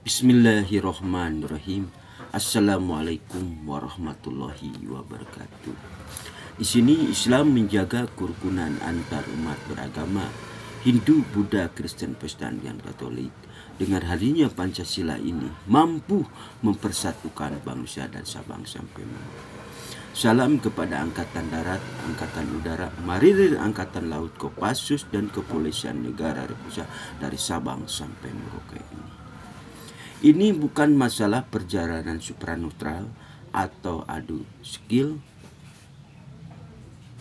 Bismillahirrahmanirrahim. Assalamualaikum warahmatullahi wabarakatuh. Di sini Islam menjaga kerukunan antar umat beragama Hindu, Buddha, Kristen, Protestan, dan Katolik. Dengan hadirnya Pancasila ini mampu mempersatukan bangsa dan Sabang sampai Merauke. Salam kepada Angkatan Darat, Angkatan Udara, Marinir, Angkatan Laut, Kopassus, dan Kepolisian Negara Republik dari Sabang sampai Merauke ini. Ini bukan masalah perjalanan supranatural atau adu skill.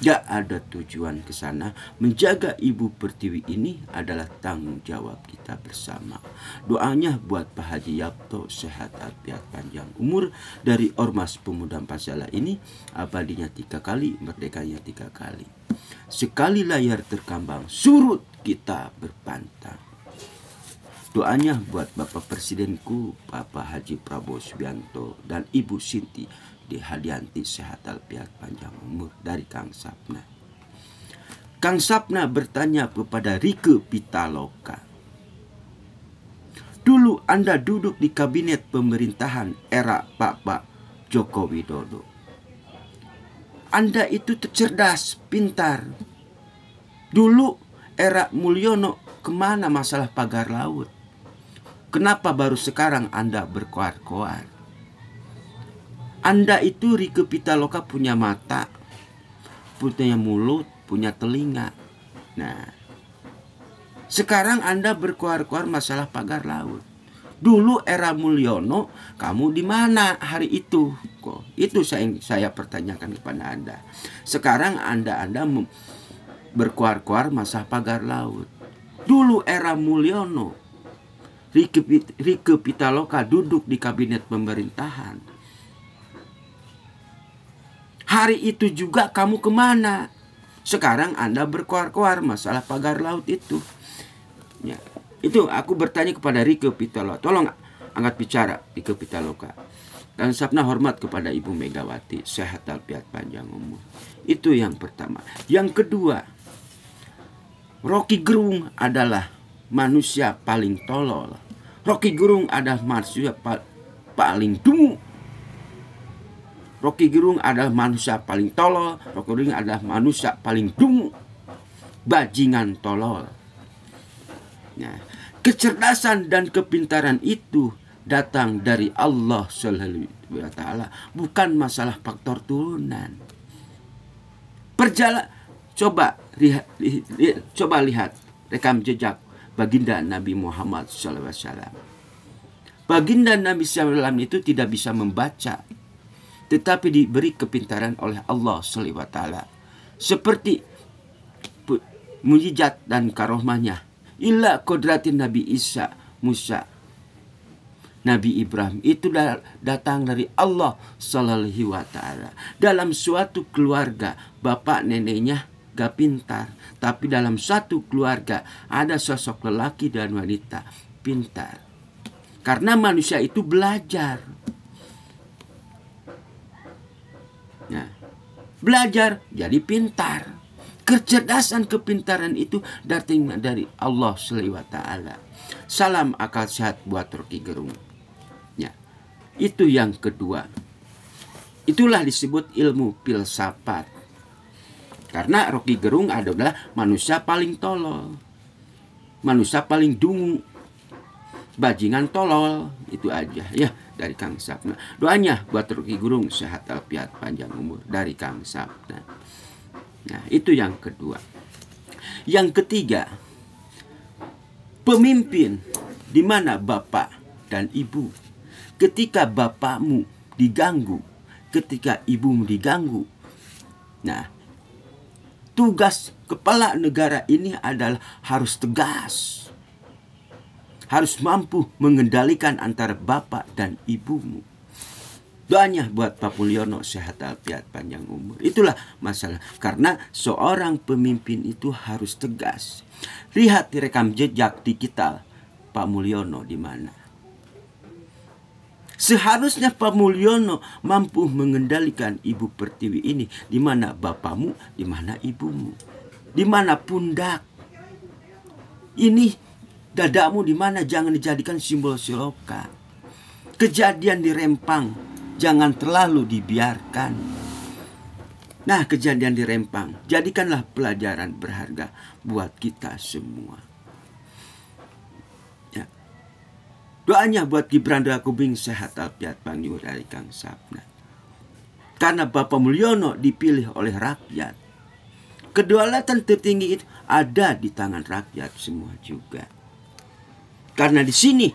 Gak ada tujuan ke sana. Menjaga Ibu Pertiwi ini adalah tanggung jawab kita bersama. Doanya buat Pak Haji Yapto sehat afiat panjang umur dari Ormas Pemuda Pancasila ini, abadinya 3 kali, merdekanya 3 kali. Sekali layar terkambang, surut kita berpantang. Doanya buat Bapak Presidenku, Bapak Haji Prabowo Subianto, dan Ibu Siti Hadianti sehat afiat panjang umur dari Kang Sapna. Kang Sapna bertanya kepada Rieke Pitaloka. Dulu Anda duduk di kabinet pemerintahan era Pak Joko Widodo. Anda itu cerdas, pintar. Dulu era Mulyono kemana masalah pagar laut? Kenapa baru sekarang Anda berkoar-koar? Anda itu Rieke Pitaloka punya mata, punya mulut, punya telinga. Nah, sekarang Anda berkoar-koar masalah pagar laut. Dulu era Mulyono, kamu di mana hari itu? Kok itu saya pertanyakan kepada Anda. Sekarang Anda berkoar-koar masalah pagar laut. Dulu era Mulyono, Rieke Pitaloka duduk di kabinet pemerintahan. Hari itu juga kamu kemana? Sekarang Anda berkoar-koar masalah pagar laut itu. Ya, itu aku bertanya kepada Rieke Pitaloka. Tolong angkat bicara Rieke Pitaloka. Dan Sapna hormat kepada Ibu Megawati, sehat afiat panjang umur. Itu yang pertama. Yang kedua, Rocky Gerung adalah manusia paling tolol. Rocky Gerung adalah manusia paling dungu. Rocky Gerung adalah manusia paling tolol. Rocky Gerung adalah manusia paling dungu. Bajingan tolol. Nah, kecerdasan dan kepintaran itu datang dari Allah Subhanahu wa Ta'ala, bukan masalah faktor turunan. Coba lihat rekam jejak baginda Nabi Muhammad SAW. Baginda Nabi SAW itu tidak bisa membaca, tetapi diberi kepintaran oleh Allah SWT. Seperti mujizat dan karomahnya. Illa kodratin Nabi Isa, Musa, Nabi Ibrahim itu datang dari Allah SWT. Dalam suatu keluarga, bapak neneknya gak pintar, tapi dalam satu keluarga ada sosok lelaki dan wanita pintar. Karena manusia itu belajar. Nah, belajar jadi pintar. Kecerdasan kepintaran itu datang dari Allah SWT. Salam akal sehat buat Rocky Gerung. Ya, itu yang kedua. Itulah disebut ilmu filsafat. Karena Rocky Gerung adalah manusia paling tolol, manusia paling dungu, bajingan tolol. Itu aja ya dari Kang Sapna. Doanya buat Rocky Gerung sehat afiat panjang umur dari Kang Sapna. Nah, itu yang kedua. Yang ketiga, pemimpin di mana bapak dan ibu. Ketika bapakmu diganggu, ketika ibumu diganggu, nah, tugas kepala negara ini adalah harus tegas. Harus mampu mengendalikan antara bapak dan ibumu. Doanya buat Pak Mulyono sehat afiat panjang umur. Itulah masalah. Karena seorang pemimpin itu harus tegas. Lihat di rekam jejak digital Pak Mulyono di mana. Seharusnya Pak Mulyono mampu mengendalikan Ibu Pertiwi ini. Di mana bapakmu, di mana ibumu, di mana pundak. Ini Dadamu di mana, jangan dijadikan simbol siloka. Kejadian di Rempang jangan terlalu dibiarkan. Nah, kejadian di Rempang jadikanlah pelajaran berharga buat kita semua. Ya. Doanya buat Gibran Rakubing sehat alfiat panjang dari Kang Sapna. Karena Bapak Mulyono dipilih oleh rakyat. Kedaulatan tertinggi itu ada di tangan rakyat semua juga. Karena di sini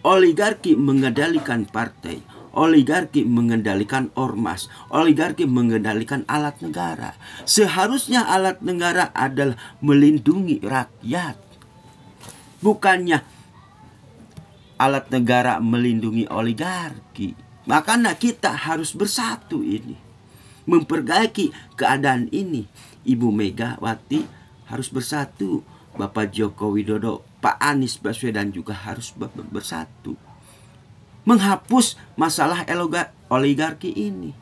oligarki mengendalikan partai, oligarki mengendalikan ormas, oligarki mengendalikan alat negara. Seharusnya alat negara adalah melindungi rakyat. Bukannya alat negara melindungi oligarki. Makanya kita harus bersatu ini. Memperbaiki keadaan ini. Ibu Megawati harus bersatu. Bapak Joko Widodo, Pak Anies Baswedan juga harus bersatu. Menghapus masalah oligarki ini.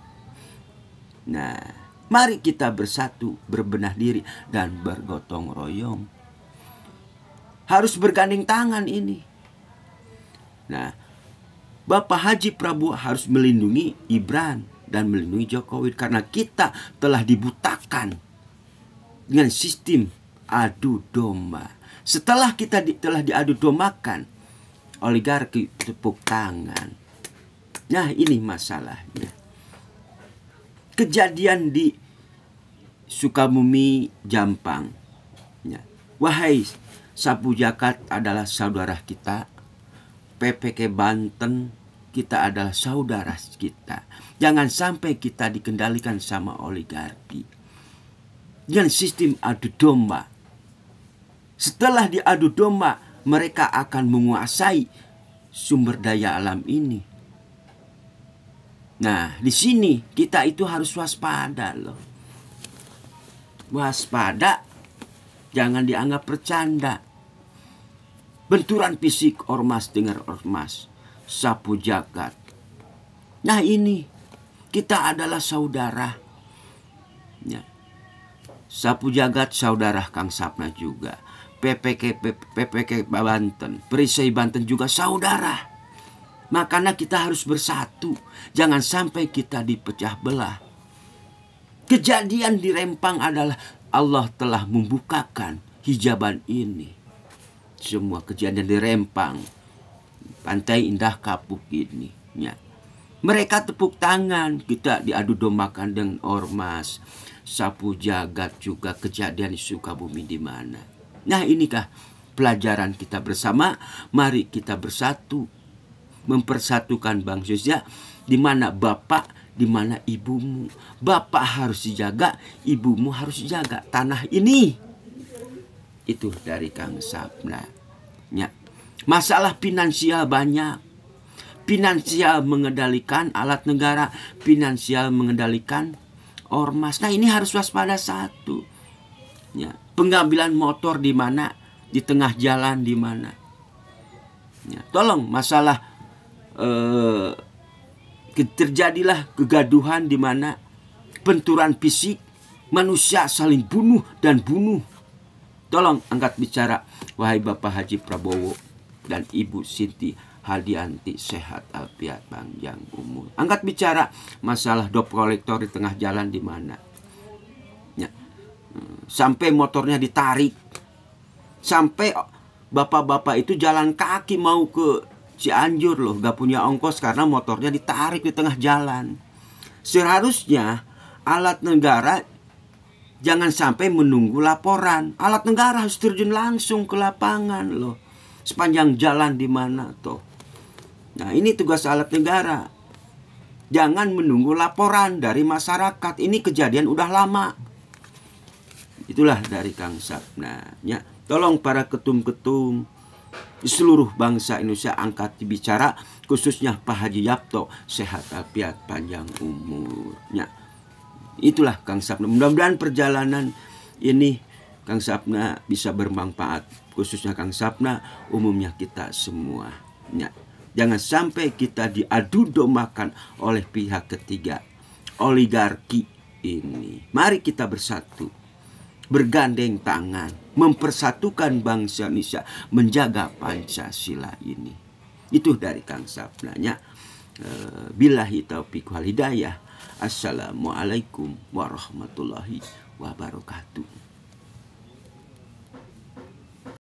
Nah, mari kita bersatu, berbenah diri, dan bergotong royong. Harus bergandeng tangan ini. Nah, Bapak Haji Prabowo harus melindungi Gibran dan melindungi Jokowi. Karena kita telah dibutakan dengan sistem adu domba. Setelah kita telah diadu dombakan, oligarki tepuk tangan. Nah, ini masalahnya. Kejadian di Sukabumi, Jampang. Ya. Wahai Sapu Jakat adalah saudara kita. PPK Banten kita adalah saudara kita. Jangan sampai kita dikendalikan sama oligarki. Dengan sistem adu domba. Setelah diadu domba, mereka akan menguasai sumber daya alam ini. Nah, di sini kita itu harus waspada loh. Waspada, jangan dianggap bercanda. Benturan fisik ormas dengan ormas, Sapu Jagat. Nah, ini kita adalah saudara. Ya. Sapu Jagat saudara Kang Sapna juga. PPK Banten, Perisai Banten juga saudara. Makanya kita harus bersatu. Jangan sampai kita dipecah belah. Kejadian di Rempang adalah Allah telah membukakan hijaban ini. Semua kejadian di Rempang, Pantai Indah Kapuk ini. Ya. Mereka tepuk tangan, kita diadu dombakan dengan ormas. Sapu Jagat juga kejadian di Sukabumi di mana. Nah, inikah pelajaran kita bersama. Mari kita bersatu, mempersatukan bangsa Indonesia. Di mana bapak, di mana ibumu. Bapak harus dijaga, ibumu harus dijaga tanah ini. Itu dari Kang Sapna. Ya. Masalah finansial banyak. Finansial mengendalikan alat negara, finansial mengendalikan ormas. Nah, ini harus waspada satu. Ya. Pengambilan motor di mana, di tengah jalan di mana. Ya. Tolong masalah terjadilah kegaduhan di mana benturan fisik, manusia saling bunuh dan bunuh. Tolong angkat bicara, wahai Bapak Haji Prabowo dan Ibu Sinti Hadianti sehat alfiat panjang umur. Angkat bicara masalah dop kolektor di tengah jalan di mana. Ya. Sampai motornya ditarik. Sampai bapak-bapak itu jalan kaki mau ke Cianjur loh, gak punya ongkos karena motornya ditarik di tengah jalan. Seharusnya alat negara jangan sampai menunggu laporan. Alat negara harus terjun langsung ke lapangan loh. Sepanjang jalan di mana tuh. Nah, ini tugas alat negara. Jangan menunggu laporan dari masyarakat. Ini kejadian udah lama. Itulah dari Kang Sapna. Ya, tolong para ketum-ketum di seluruh bangsa Indonesia angkat bicara, khususnya Pak Haji Yapto sehat alfiat panjang umurnya. Itulah Kang Sapna. Mudah-mudahan perjalanan ini Kang Sapna bisa bermanfaat, khususnya Kang Sapna, umumnya kita semua. Ya. Jangan sampai kita diadu dombakan oleh pihak ketiga, oligarki ini. Mari kita bersatu. bergandeng tangan, mempersatukan bangsa Indonesia, menjaga Pancasila ini. Itu dari Kang Sabnanya. Billahi taufiq wal hidayah. Assalamualaikum warahmatullahi wabarakatuh.